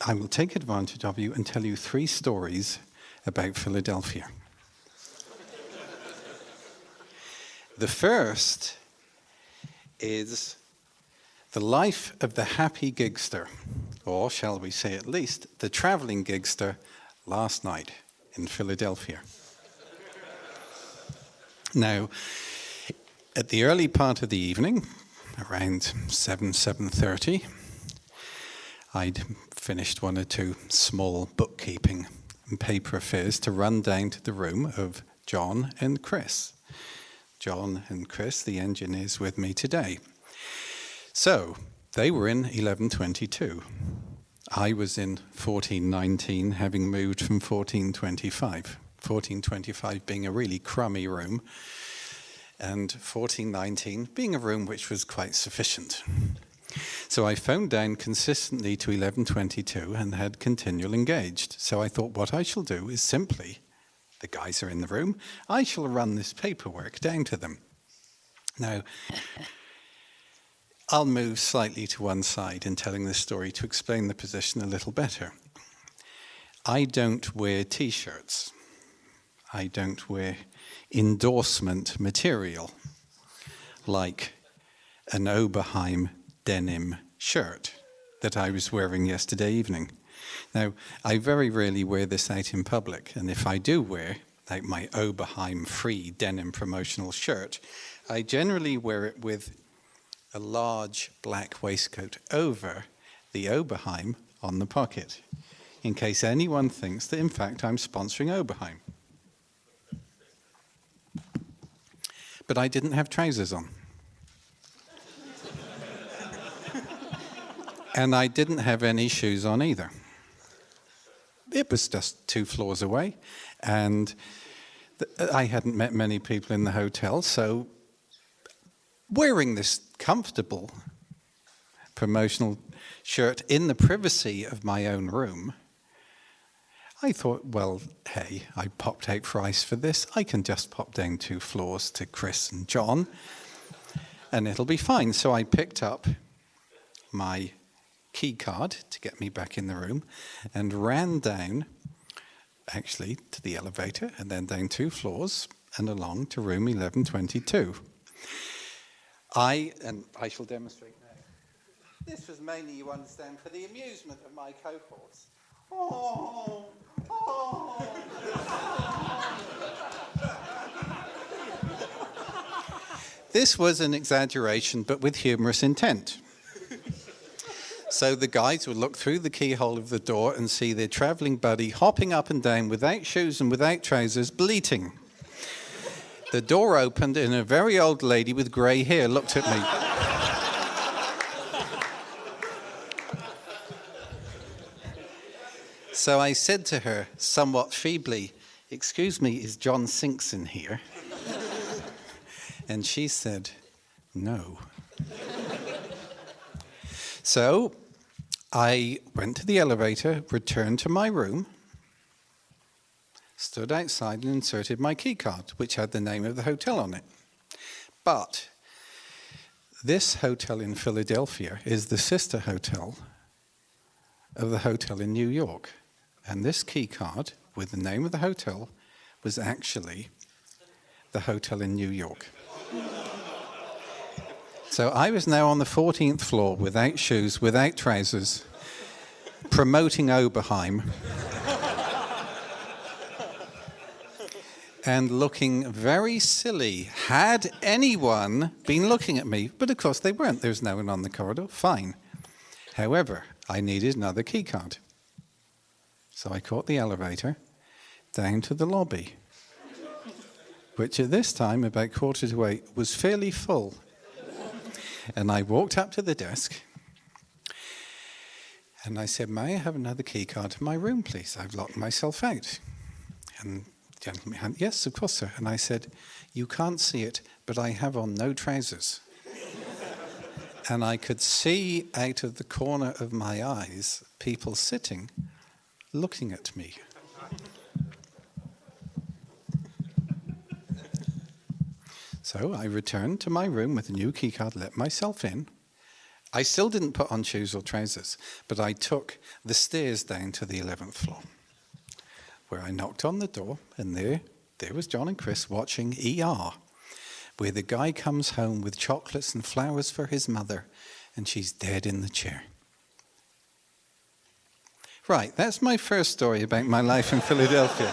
I will take advantage of you and tell you 3 stories about Philadelphia. The first is the life of the happy gigster, or shall we say at least, the traveling gigster last night in Philadelphia. Now, at the early part of the evening, around 7:30, I'd finished 1 or 2 small bookkeeping and paper affairs to run down to the room of John and Chris. John and Chris, the engineers, with me today. So, they were in 1122. I was in 1419, having moved from 1425. 1425 being a really crummy room, and 1419 being a room which was quite sufficient. So I phoned down consistently to 1122 and had continual engaged. So I thought what I shall do is simply, the guys are in the room, I shall run this paperwork down to them. Now, I'll move slightly to one side in telling this story to explain the position a little better. I don't wear T-shirts. I don't wear endorsement material like an Oberheim denim shirt that I was wearing yesterday evening. Now, I very rarely wear this out in public, and if I do wear, like my Oberheim free denim promotional shirt, I generally wear it with a large black waistcoat over the Oberheim on the pocket, in case anyone thinks that in fact I'm sponsoring Oberheim. But I didn't have trousers on. And I didn't have any shoes on either. It was just 2 floors away, and I hadn't met many people in the hotel, so wearing this comfortable promotional shirt in the privacy of my own room, I thought, well, hey, I popped out for ice for this. I can just pop down 2 floors to Chris and John, and it'll be fine. So I picked up my key card to get me back in the room and ran down, actually, to the elevator, and then down 2 floors and along to room 1122. I shall demonstrate now. This was mainly, you understand, for the amusement of my cohorts. Oh, oh. This was an exaggeration, but with humorous intent. So the guys would look through the keyhole of the door and see their traveling buddy hopping up and down without shoes and without trousers, bleating. The door opened and a very old lady with grey hair looked at me. So I said to her, somewhat feebly, "Excuse me, is John Singleton here?" And she said, "No." So I went to the elevator, returned to my room, stood outside and inserted my key card, which had the name of the hotel on it. But this hotel in Philadelphia is the sister hotel of the hotel in New York. And this key card with the name of the hotel was actually the hotel in New York. So I was now on the 14th floor without shoes, without trousers, promoting Oberheim, and looking very silly. Had anyone been looking at me? But of course they weren't. There was no one on the corridor. Fine. However, I needed another key card. So I caught the elevator down to the lobby, which at this time, about 7:45, was fairly full. And I walked up to the desk, and I said, "May I have another key card to my room, please? I've locked myself out." And the gentleman had, "Yes, of course, sir." And I said, "You can't see it, but I have on no trousers." And I could see out of the corner of my eyes people sitting, looking at me. So I returned to my room with a new key card, let myself in. I still didn't put on shoes or trousers, but I took the stairs down to the 11th floor, where I knocked on the door, and there was John and Chris watching ER, where the guy comes home with chocolates and flowers for his mother, and she's dead in the chair. Right, that's my first story about my life in Philadelphia.